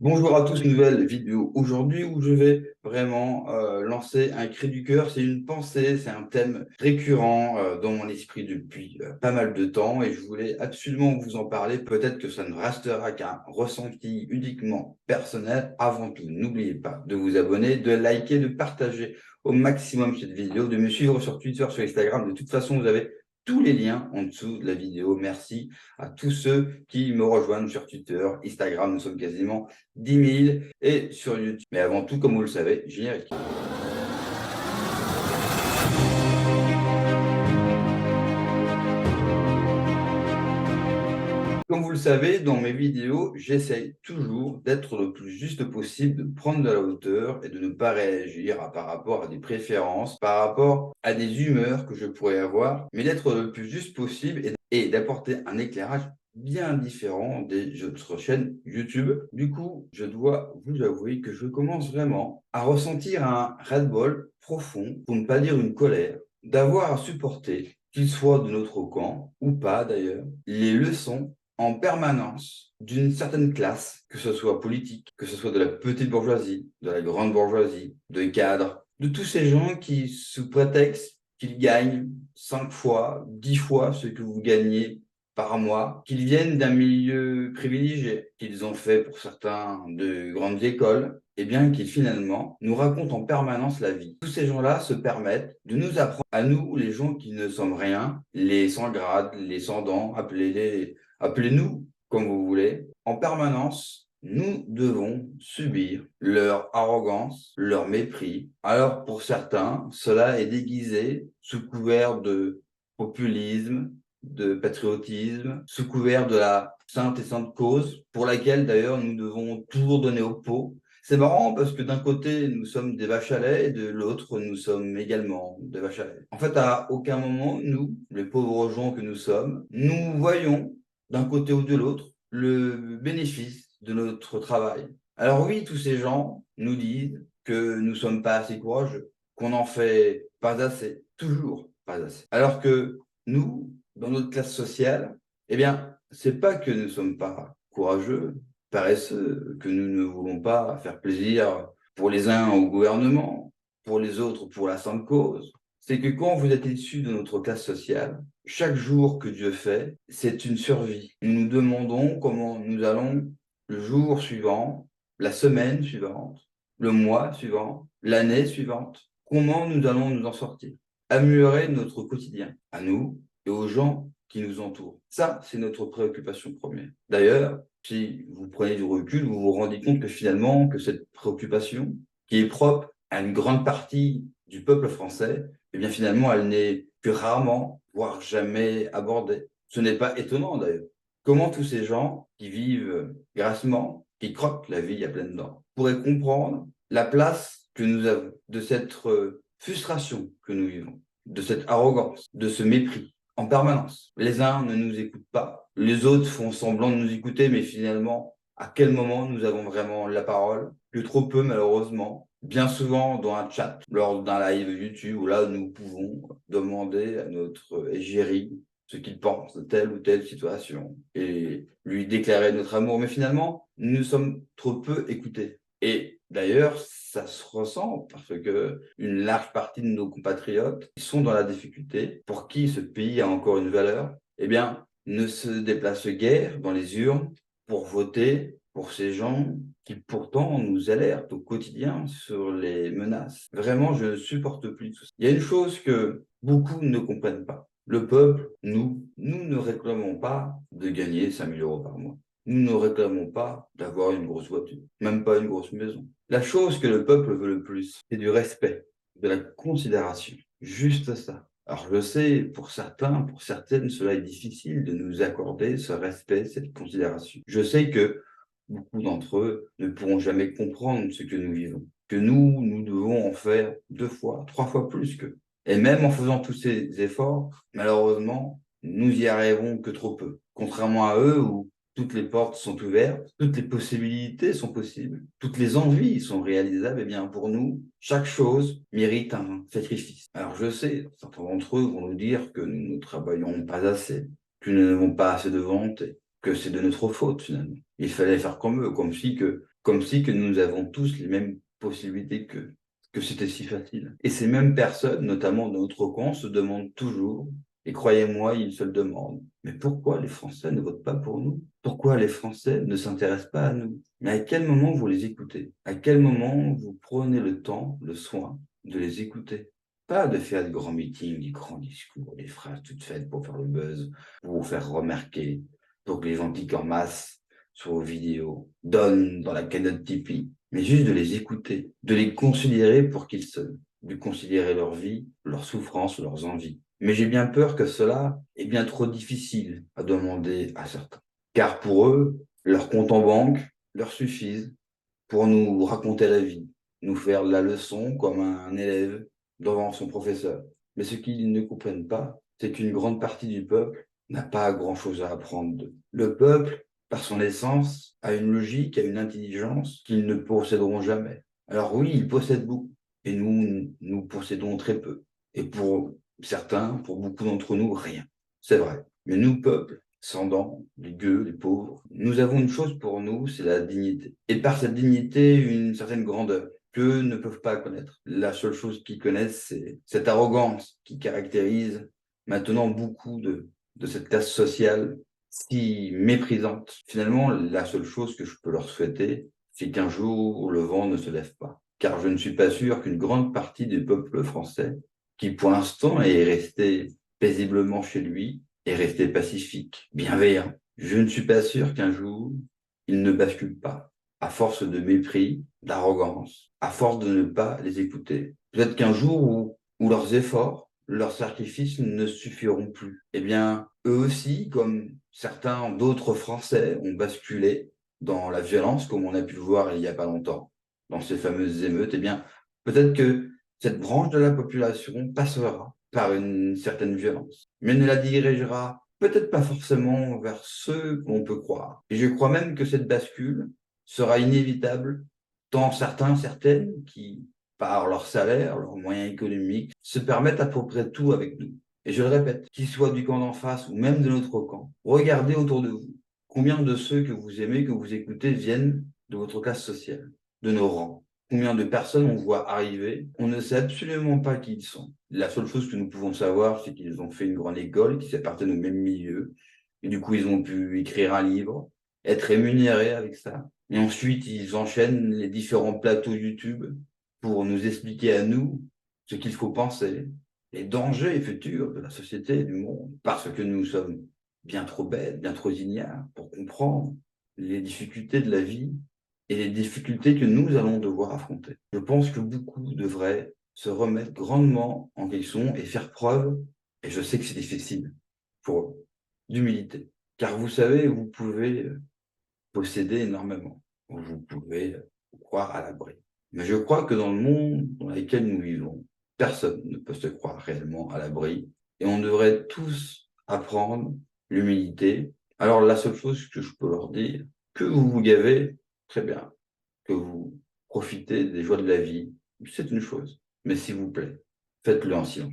Bonjour à tous, nouvelle vidéo aujourd'hui où je vais vraiment lancer un cri du cœur. C'est une pensée, c'est un thème récurrent dans mon esprit depuis pas mal de temps et je voulais absolument vous en parler. Peut-être que ça ne restera qu'un ressenti uniquement personnel. Avant tout, n'oubliez pas de vous abonner, de liker, de partager au maximum cette vidéo, de me suivre sur Twitter, sur Instagram. De toute façon, vous avez tous les liens en dessous de la vidéo. Merci à tous ceux qui me rejoignent sur Twitter, Instagram. Nous sommes quasiment 10 000 et sur YouTube. Mais avant tout, comme vous le savez, générique. Comme vous le savez, dans mes vidéos, j'essaye toujours d'être le plus juste possible, de prendre de la hauteur et de ne pas réagir par rapport à des préférences, par rapport à des humeurs que je pourrais avoir, mais d'être le plus juste possible et d'apporter un éclairage bien différent des autres chaînes YouTube. Du coup, je dois vous avouer que je commence vraiment à ressentir un ras-le-bol profond, pour ne pas dire une colère, d'avoir à supporter, qu'il soit de notre camp ou pas d'ailleurs, les leçons en permanence d'une certaine classe, que ce soit politique, que ce soit de la petite bourgeoisie, de la grande bourgeoisie, de cadres, de tous ces gens qui, sous prétexte qu'ils gagnent 5 fois, 10 fois ce que vous gagnez par mois, qu'ils viennent d'un milieu privilégié, qu'ils ont fait pour certains de grandes écoles, et bien qu'ils finalement nous racontent en permanence la vie. Tous ces gens-là se permettent de nous apprendre à nous, les gens qui ne sommes rien, les sans grade, les sans dents, appelez-nous comme vous voulez, en permanence, nous devons subir leur arrogance, leur mépris. Alors pour certains, cela est déguisé sous couvert de populisme, de patriotisme, sous couvert de la sainte et sainte cause, pour laquelle d'ailleurs nous devons toujours donner au pot. C'est marrant parce que d'un côté, nous sommes des vaches à lait et de l'autre, nous sommes également des vaches à lait. En fait, à aucun moment, nous, les pauvres gens que nous sommes, nous voyons d'un côté ou de l'autre le bénéfice de notre travail. Alors oui, tous ces gens nous disent que nous ne sommes pas assez courageux, qu'on n'en fait pas assez, toujours pas assez. Alors que nous, dans notre classe sociale, eh bien, c'est pas que nous ne sommes pas courageux, paresseux, que nous ne voulons pas faire plaisir pour les uns au gouvernement, pour les autres pour la sainte cause. C'est que quand vous êtes issu de notre classe sociale, chaque jour que Dieu fait, c'est une survie. Nous nous demandons comment nous allons le jour suivant, la semaine suivante, le mois suivant, l'année suivante, comment nous allons nous en sortir, améliorer notre quotidien, à nous et aux gens qui nous entourent. Ça, c'est notre préoccupation première. D'ailleurs, si vous prenez du recul, vous vous rendez compte que finalement, que cette préoccupation, qui est propre à une grande partie du peuple français, eh bien finalement, elle n'est que rarement, voire jamais abordée. Ce n'est pas étonnant d'ailleurs. Comment tous ces gens qui vivent grassement, qui croquent la vie à pleines dents, pourraient comprendre la place que nous avons de cette frustration que nous vivons, de cette arrogance, de ce mépris en permanence. Les uns ne nous écoutent pas, les autres font semblant de nous écouter, mais finalement, à quel moment nous avons vraiment la parole? Que trop peu, malheureusement. Bien souvent dans un chat, lors d'un live YouTube, où là, nous pouvons demander à notre égérie ce qu'il pense de telle ou telle situation et lui déclarer notre amour. Mais finalement, nous sommes trop peu écoutés. Et d'ailleurs, ça se ressent parce que une large partie de nos compatriotes qui sont dans la difficulté, pour qui ce pays a encore une valeur, eh bien, ne se déplacent guère dans les urnes pour voter pour ces gens qui pourtant nous alertent au quotidien sur les menaces. Vraiment, je ne supporte plus tout ça. Il y a une chose que beaucoup ne comprennent pas. Le peuple, nous ne réclamons pas de gagner 5 000 € par mois. Nous ne réclamons pas d'avoir une grosse voiture, même pas une grosse maison. La chose que le peuple veut le plus, c'est du respect, de la considération. Juste ça. Alors je sais, pour certains, pour certaines, cela est difficile de nous accorder ce respect, cette considération. Je sais que beaucoup d'entre eux ne pourront jamais comprendre ce que nous vivons, que nous devons en faire 2 fois, 3 fois plus qu'eux. Et même en faisant tous ces efforts, malheureusement, nous y arriverons que trop peu. Contrairement à eux où toutes les portes sont ouvertes, toutes les possibilités sont possibles, toutes les envies sont réalisables, et bien pour nous, chaque chose mérite un sacrifice. Alors je sais, certains d'entre eux vont nous dire que nous ne travaillons pas assez, que nous n'avons pas assez de volonté, que c'est de notre faute finalement. Il fallait faire comme eux, comme si que comme si que nous avons tous les mêmes possibilités que c'était si facile. Et ces mêmes personnes, notamment dans notre camp, se demandent toujours, et croyez-moi, ils se le demandent, mais pourquoi les Français ne votent pas pour nous? Pourquoi les Français ne s'intéressent pas à nous? Mais à quel moment vous les écoutez? À quel moment vous prenez le temps, le soin de les écouter? Pas de faire des grands meetings, des grands discours, des phrases toutes faites pour faire le buzz, pour vous faire remarquer, pour que les gens cliquent en masse sur vos vidéos, donnent dans la cagnotte Tipeee, mais juste de les écouter, de les considérer pour qu'ils sonnent, de considérer leur vie, leurs souffrances, leurs envies. Mais j'ai bien peur que cela est bien trop difficile à demander à certains. Car pour eux, leurs comptes en banque leur suffisent pour nous raconter la vie, nous faire la leçon comme un élève devant son professeur. Mais ce qu'ils ne comprennent pas, c'est qu'une grande partie du peuple n'a pas grand-chose à apprendre d'eux. Le peuple, par son essence, a une logique, a une intelligence qu'ils ne posséderont jamais. Alors oui, ils possèdent beaucoup, et nous possédons très peu. Et pour certains, pour beaucoup d'entre nous, rien. C'est vrai. Mais nous, peuple, sans dents, les gueux, les pauvres, nous avons une chose pour nous, c'est la dignité. Et par cette dignité, une certaine grandeur qu'eux ne peuvent pas connaître. La seule chose qu'ils connaissent, c'est cette arrogance qui caractérise maintenant beaucoup de cette classe sociale si méprisante. Finalement, la seule chose que je peux leur souhaiter, c'est qu'un jour le vent ne se lève pas. Car je ne suis pas sûr qu'une grande partie du peuple français, qui pour l'instant est resté paisiblement chez lui, est resté pacifique, bienveillant. Je ne suis pas sûr qu'un jour, il ne bascule pas, à force de mépris, d'arrogance, à force de ne pas les écouter. Peut-être qu'un jour où leurs efforts, leurs sacrifices ne suffiront plus. Eh bien, eux aussi, comme certains d'autres Français, ont basculé dans la violence, comme on a pu le voir il n'y a pas longtemps, dans ces fameuses émeutes. Eh bien, peut-être que cette branche de la population passera par une certaine violence, mais ne la dirigera peut-être pas forcément vers ceux qu'on peut croire. Et je crois même que cette bascule sera inévitable, tant certains, certaines qui, par leur salaire, leurs moyens économiques, se permettent à peu près tout avec nous. Et je le répète, qu'ils soient du camp d'en face ou même de notre camp, regardez autour de vous. Combien de ceux que vous aimez, que vous écoutez, viennent de votre classe sociale, de nos rangs? Combien de personnes on voit arriver, on ne sait absolument pas qui ils sont. La seule chose que nous pouvons savoir, c'est qu'ils ont fait une grande école, qu'ils appartiennent au même milieu, et du coup, ils ont pu écrire un livre, être rémunérés avec ça. Et ensuite, ils enchaînent les différents plateaux YouTube pour nous expliquer à nous ce qu'il faut penser, les dangers futurs de la société et du monde, parce que nous sommes bien trop bêtes, bien trop ignares pour comprendre les difficultés de la vie et les difficultés que nous allons devoir affronter. Je pense que beaucoup devraient se remettre grandement en question et faire preuve, et je sais que c'est difficile pour eux, d'humilité. Car vous savez, vous pouvez posséder énormément. Vous pouvez vous croire à l'abri. Mais je crois que dans le monde dans lequel nous vivons, personne ne peut se croire réellement à l'abri. Et on devrait tous apprendre l'humilité. Alors la seule chose que je peux leur dire, que vous vous gavez, très bien, que vous profitez des joies de la vie, c'est une chose. Mais s'il vous plaît, faites-le en silence.